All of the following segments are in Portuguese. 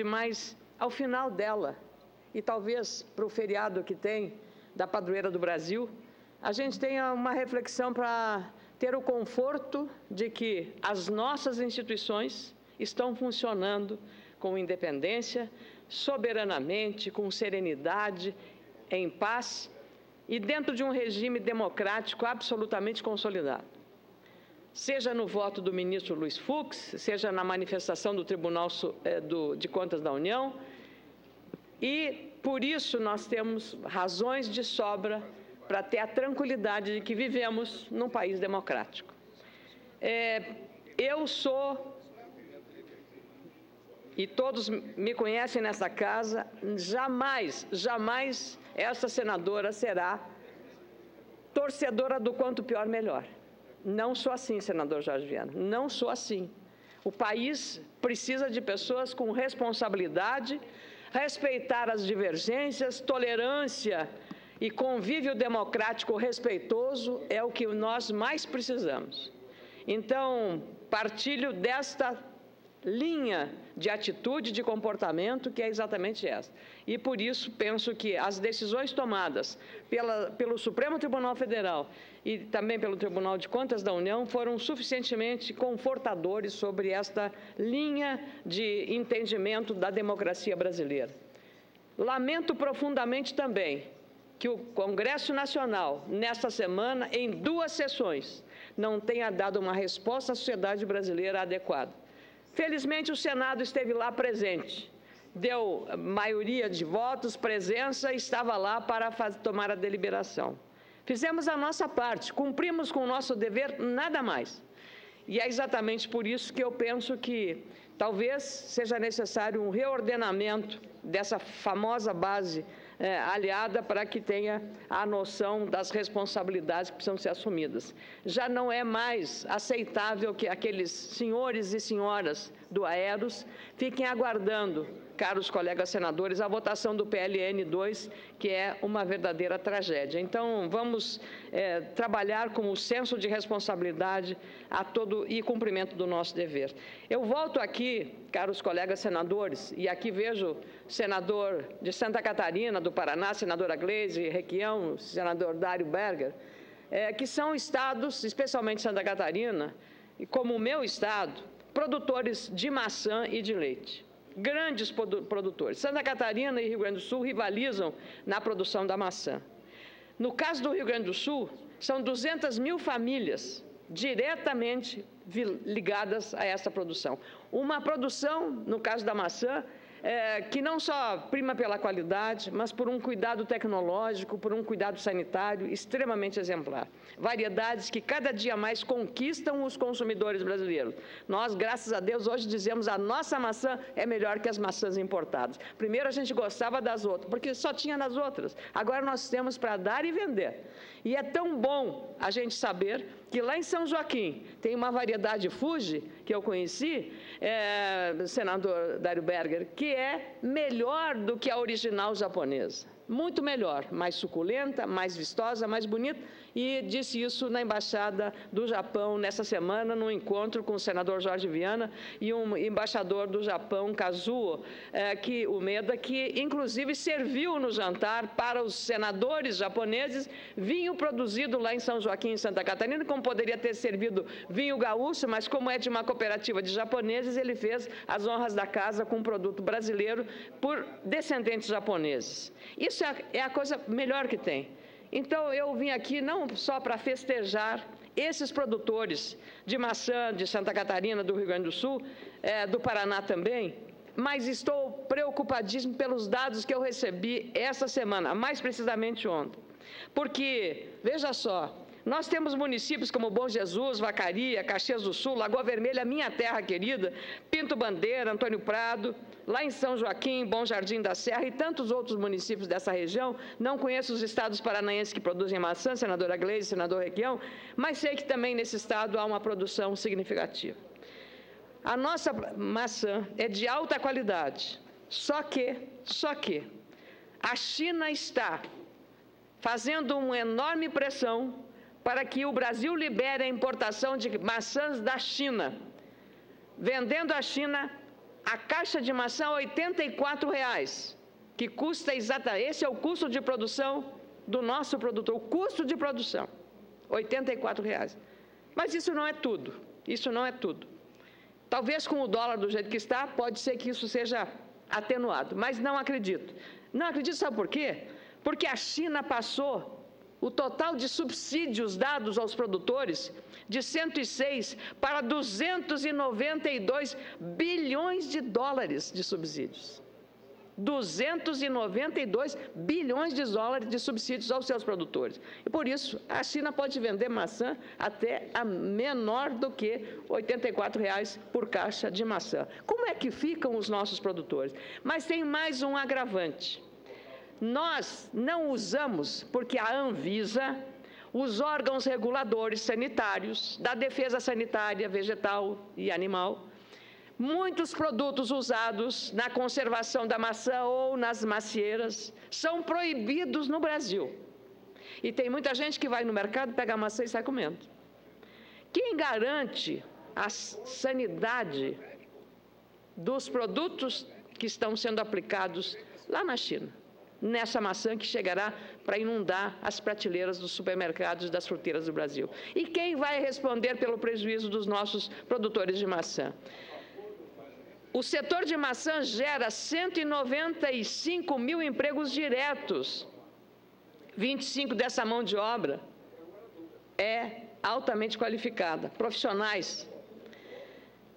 mas ao final dela, e talvez para o feriado que tem da Padroeira do Brasil, a gente tenha uma reflexão para ter o conforto de que as nossas instituições estão funcionando com independência, soberanamente, com serenidade, em paz e dentro de um regime democrático absolutamente consolidado. Seja no voto do ministro Luiz Fux, seja na manifestação do Tribunal de Contas da União, e por isso nós temos razões de sobra para ter a tranquilidade de que vivemos num país democrático. Eu sou, e todos me conhecem nessa casa, jamais essa senadora será torcedora do quanto pior melhor. Não sou assim, senador Jorge Viana, não sou assim. O país precisa de pessoas com responsabilidade, respeitar as divergências, tolerância e convívio democrático respeitoso é o que nós mais precisamos. Então, partilho desta linha de atitude, de comportamento, que é exatamente essa. E, por isso, penso que as decisões tomadas pelo Supremo Tribunal Federal e também pelo Tribunal de Contas da União foram suficientemente confortadores sobre esta linha de entendimento da democracia brasileira. Lamento profundamente também que o Congresso Nacional, nesta semana, em 2 sessões, não tenha dado uma resposta à sociedade brasileira adequada. Felizmente, o Senado esteve lá presente, deu maioria de votos, presença, e estava lá para tomar a deliberação. Fizemos a nossa parte, cumprimos com o nosso dever, nada mais. E é exatamente por isso que eu penso que talvez seja necessário um reordenamento dessa famosa base aliada para que tenha a noção das responsabilidades que precisam ser assumidas. Já não é mais aceitável que aqueles senhores e senhoras do Aeros fiquem aguardando, caros colegas senadores, a votação do PLN 2, que é uma verdadeira tragédia. Então, vamos trabalhar com o senso de responsabilidade e cumprimento do nosso dever. Eu volto aqui, caros colegas senadores, e aqui vejo senador de Santa Catarina, do Paraná, senadora Gleisi Requião, senador Dário Berger, que são estados, especialmente Santa Catarina, e como o meu estado, produtores de maçã e de leite. Grandes produtores. Santa Catarina e Rio Grande do Sul rivalizam na produção da maçã. No caso do Rio Grande do Sul, são 200 mil famílias diretamente ligadas a essa produção. Uma produção, no caso da maçã, que não só prima pela qualidade, mas por um cuidado tecnológico, por um cuidado sanitário extremamente exemplar. Variedades que cada dia mais conquistam os consumidores brasileiros. Nós, graças a Deus, hoje dizemos a nossa maçã é melhor que as maçãs importadas. Primeiro a gente gostava das outras, porque só tinha nas outras. Agora nós temos para dar e vender. E é tão bom a gente saber que lá em São Joaquim tem uma variedade Fuji, que eu conheci, senador Dário Berger, que é melhor do que a original japonesa. Muito melhor, mais suculenta, mais vistosa, mais bonita, e disse isso na Embaixada do Japão nessa semana, num encontro com o senador Jorge Viana e um embaixador do Japão, Kazuo Umeda, que inclusive serviu no jantar para os senadores japoneses vinho produzido lá em São Joaquim, em Santa Catarina, como poderia ter servido vinho gaúcho, mas como é de uma cooperativa de japoneses, ele fez as honras da casa com um produto brasileiro por descendentes japoneses. Isso é a coisa melhor que tem. Então, eu vim aqui não só para festejar esses produtores de maçã de Santa Catarina, do Rio Grande do Sul, do Paraná também, mas estou preocupadíssimo pelos dados que eu recebi essa semana, mais precisamente ontem. Porque, veja só, nós temos municípios como Bom Jesus, Vacaria, Caxias do Sul, Lagoa Vermelha, minha terra querida, Pinto Bandeira, Antônio Prado, lá em São Joaquim, Bom Jardim da Serra e tantos outros municípios dessa região. Não conheço os estados paranaenses que produzem maçã, senadora Gleisi, senador Requião, mas sei que também nesse estado há uma produção significativa. A nossa maçã é de alta qualidade, só que a China está fazendo uma enorme pressão para que o Brasil libere a importação de maçãs da China, vendendo à China a caixa de maçã R$ 84, que custa exatamente, esse é o custo de produção do nosso produtor, o custo de produção, R$ 84. Mas isso não é tudo, isso não é tudo. Talvez com o dólar do jeito que está, pode ser que isso seja atenuado, mas não acredito. Não acredito, sabe por quê? Porque a China passou o total de subsídios dados aos produtores de 106 para 292 bilhões de dólares de subsídios. 292 bilhões de dólares de subsídios aos seus produtores. E por isso, a China pode vender maçã até a menor do que R$ 84 por caixa de maçã. Como é que ficam os nossos produtores? Mas tem mais um agravante. Nós não usamos, porque a Anvisa, os órgãos reguladores sanitários, da defesa sanitária vegetal e animal, muitos produtos usados na conservação da maçã ou nas macieiras são proibidos no Brasil. E tem muita gente que vai no mercado, pega a maçã e sai comendo. Quem garante a sanidade dos produtos que estão sendo aplicados lá na China, nessa maçã que chegará para inundar as prateleiras dos supermercados e das fruteiras do Brasil? E quem vai responder pelo prejuízo dos nossos produtores de maçã? O setor de maçã gera 195 mil empregos diretos. 25 dessa mão de obra é altamente qualificada, profissionais.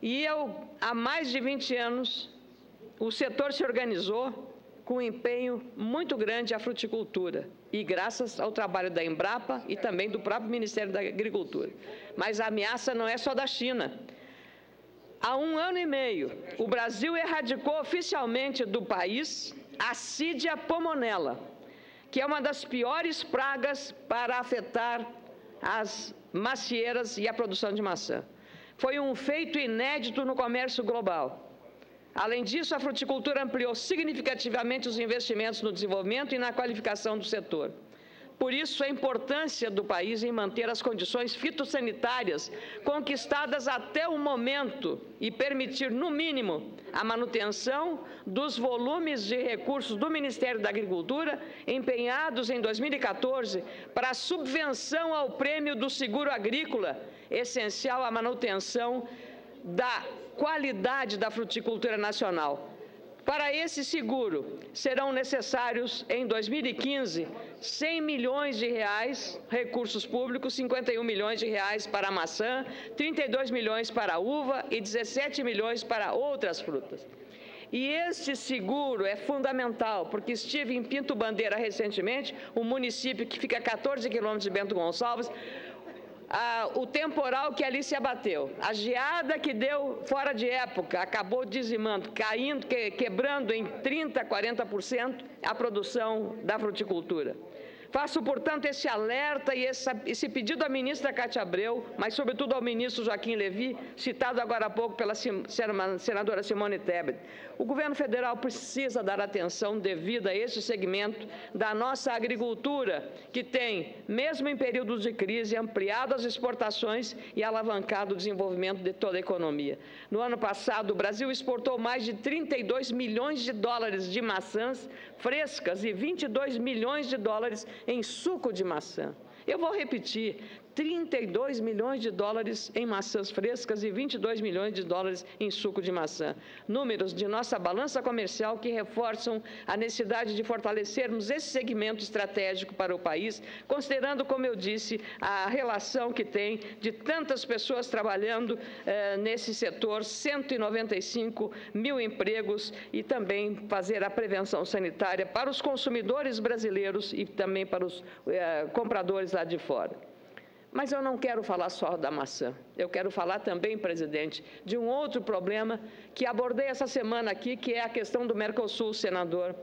E há mais de 20 anos, o setor se organizou com um empenho muito grande à fruticultura, e graças ao trabalho da Embrapa e também do próprio Ministério da Agricultura. Mas a ameaça não é só da China. Há 1 ano e meio, o Brasil erradicou oficialmente do país a Cydia pomonella, que é uma das piores pragas para afetar as macieiras e a produção de maçã. Foi um feito inédito no comércio global. Além disso, a fruticultura ampliou significativamente os investimentos no desenvolvimento e na qualificação do setor. Por isso, a importância do país em manter as condições fitossanitárias conquistadas até o momento e permitir, no mínimo, a manutenção dos volumes de recursos do Ministério da Agricultura empenhados em 2014 para a subvenção ao prêmio do seguro agrícola, essencial à manutenção da qualidade da fruticultura nacional. Para esse seguro, serão necessários, em 2015, 100 milhões de reais, recursos públicos, 51 milhões de reais para a maçã, 32 milhões para a uva e 17 milhões para outras frutas. E este seguro é fundamental, porque estive em Pinto Bandeira recentemente, um município que fica a 14 quilômetros de Bento Gonçalves. O temporal que ali se abateu, a geada que deu fora de época, acabou dizimando, caindo, quebrando em 30%, 40% a produção da fruticultura. Faço, portanto, esse alerta e esse pedido à ministra Cátia Abreu, mas, sobretudo, ao ministro Joaquim Levy, citado agora há pouco pela senadora Simone Tebet. O governo federal precisa dar atenção devida a esse segmento da nossa agricultura, que tem, mesmo em períodos de crise, ampliado as exportações e alavancado o desenvolvimento de toda a economia. No ano passado, o Brasil exportou mais de 32 milhões de dólares de maçãs frescas e 22 milhões de dólares em suco de maçã. Eu vou repetir, 32 milhões de dólares em maçãs frescas e 22 milhões de dólares em suco de maçã. Números de nossa balança comercial que reforçam a necessidade de fortalecermos esse segmento estratégico para o país, considerando, como eu disse, a relação que tem de tantas pessoas trabalhando nesse setor, 195 mil empregos, e também fazer a prevenção sanitária para os consumidores brasileiros e também para os compradores lá de fora. Mas eu não quero falar só da maçã. Eu quero falar também, presidente, de um outro problema que abordei essa semana aqui, que é a questão do Mercosul, senador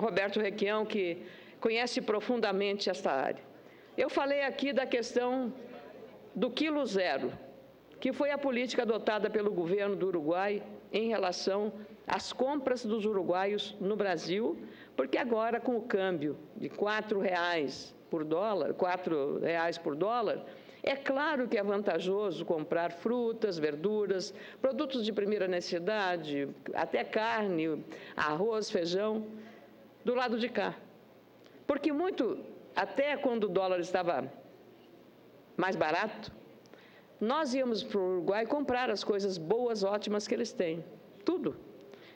Roberto Requião, que conhece profundamente esta área. Eu falei aqui da questão do quilo zero, que foi a política adotada pelo governo do Uruguai em relação às compras dos uruguaios no Brasil, porque agora, com o câmbio de R$ 4 por dólar, É claro que é vantajoso comprar frutas, verduras, produtos de primeira necessidade, até carne, arroz, feijão, do lado de cá. Porque até quando o dólar estava mais barato, nós íamos para o Uruguai comprar as coisas boas, ótimas que eles têm, tudo.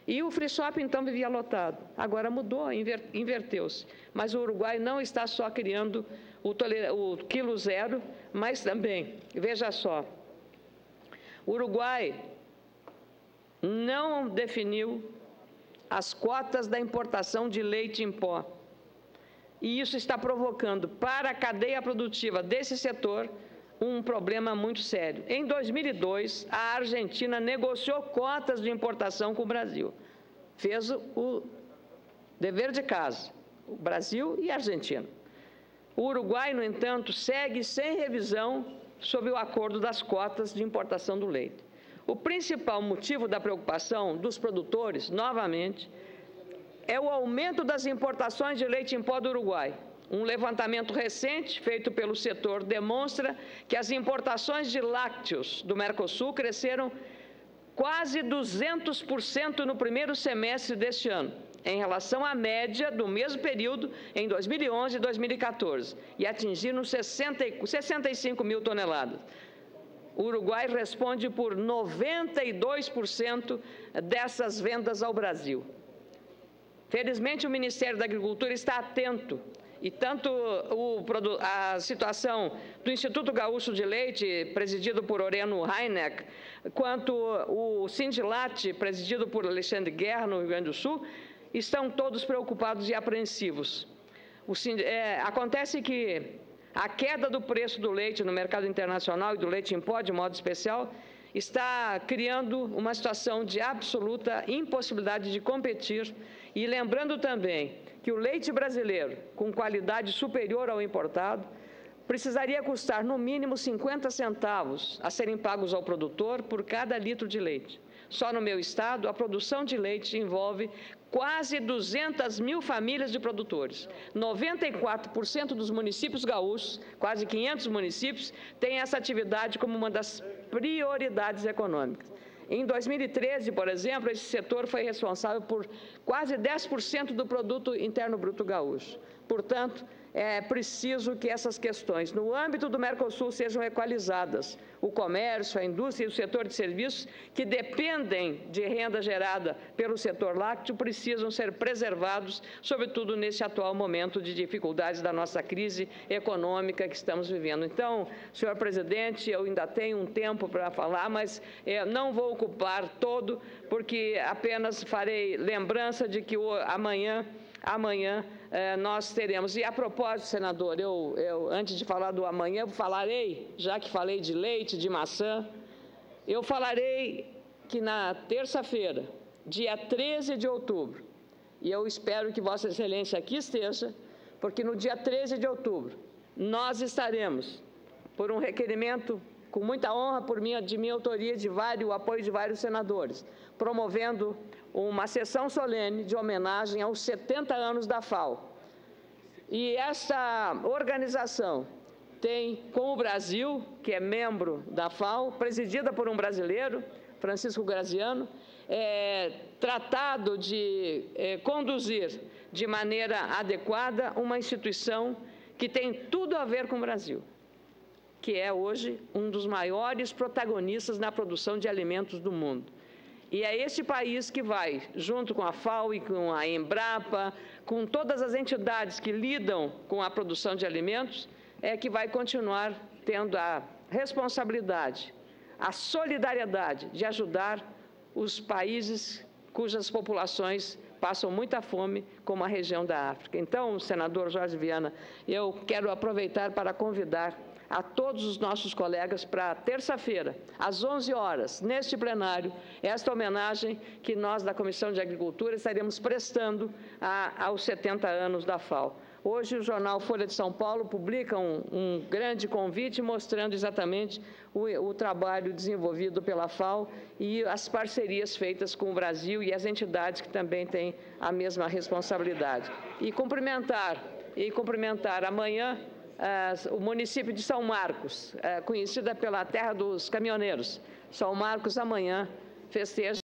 E o free shop, então, vivia lotado. Agora mudou, inverteu-se. Mas o Uruguai não está só criando o quilo zero, mas também, veja só, o Uruguai não definiu as cotas da importação de leite em pó. E isso está provocando para a cadeia produtiva desse setor um problema muito sério. Em 2002, a Argentina negociou cotas de importação com o Brasil. Fez o dever de casa, o Brasil e a Argentina. O Uruguai, no entanto, segue sem revisão sobre o acordo das cotas de importação do leite. O principal motivo da preocupação dos produtores, novamente, é o aumento das importações de leite em pó do Uruguai. Um levantamento recente, feito pelo setor, demonstra que as importações de lácteos do Mercosul cresceram quase 200% no primeiro semestre deste ano, em relação à média do mesmo período em 2011 e 2014, e atingiram 65 mil toneladas. O Uruguai responde por 92% dessas vendas ao Brasil. Felizmente, o Ministério da Agricultura está atento, e tanto a situação do Instituto Gaúcho de Leite, presidido por Oreno Heineck, quanto o Sindilat, presidido por Alexandre Guerra, no Rio Grande do Sul, estão todos preocupados e apreensivos. Acontece que a queda do preço do leite no mercado internacional e do leite em pó, de modo especial, está criando uma situação de absoluta impossibilidade de competir. E lembrando também que o leite brasileiro, com qualidade superior ao importado, precisaria custar no mínimo 50 centavos a serem pagos ao produtor por cada litro de leite. Só no meu estado, a produção de leite envolve quase 200 mil famílias de produtores. 94% dos municípios gaúchos, quase 500 municípios, têm essa atividade como uma das prioridades econômicas. Em 2013, por exemplo, esse setor foi responsável por quase 10% do produto interno bruto gaúcho. Portanto, é preciso que essas questões, no âmbito do Mercosul, sejam equalizadas. O comércio, a indústria e o setor de serviços, que dependem de renda gerada pelo setor lácteo, precisam ser preservados, sobretudo nesse atual momento de dificuldades da nossa crise econômica que estamos vivendo. Então, senhor presidente, eu ainda tenho um tempo para falar, mas não vou ocupar todo, porque apenas farei lembrança de que amanhã nós teremos. E a propósito, senador, eu antes de falar do amanhã, eu falarei, já que falei de leite, de maçã, eu falarei que na terça-feira, dia 13 de outubro, e eu espero que Vossa Excelência aqui esteja, porque no dia 13 de outubro, nós estaremos, por um requerimento com muita honra de minha autoria, o apoio de vários senadores, promovendo uma sessão solene de homenagem aos 70 anos da FAO. E essa organização tem com o Brasil, que é membro da FAO, presidida por um brasileiro, Francisco Graziano, tratado de conduzir de maneira adequada uma instituição que tem tudo a ver com o Brasil, que é hoje um dos maiores protagonistas na produção de alimentos do mundo. E é esse país que vai, junto com a FAO e com a Embrapa, com todas as entidades que lidam com a produção de alimentos, que vai continuar tendo a responsabilidade, a solidariedade de ajudar os países cujas populações passam muita fome, como a região da África. Então, senador Jorge Viana, eu quero aproveitar para convidar a todos os nossos colegas para terça-feira, às 11 horas, neste plenário, esta homenagem que nós, da Comissão de Agricultura, estaremos prestando aos 70 anos da FAO. Hoje, o jornal Folha de São Paulo publica um grande convite mostrando exatamente o trabalho desenvolvido pela FAO e as parcerias feitas com o Brasil e as entidades que também têm a mesma responsabilidade. E cumprimentar amanhã o município de São Marcos, conhecida pela terra dos caminhoneiros. São Marcos amanhã festeja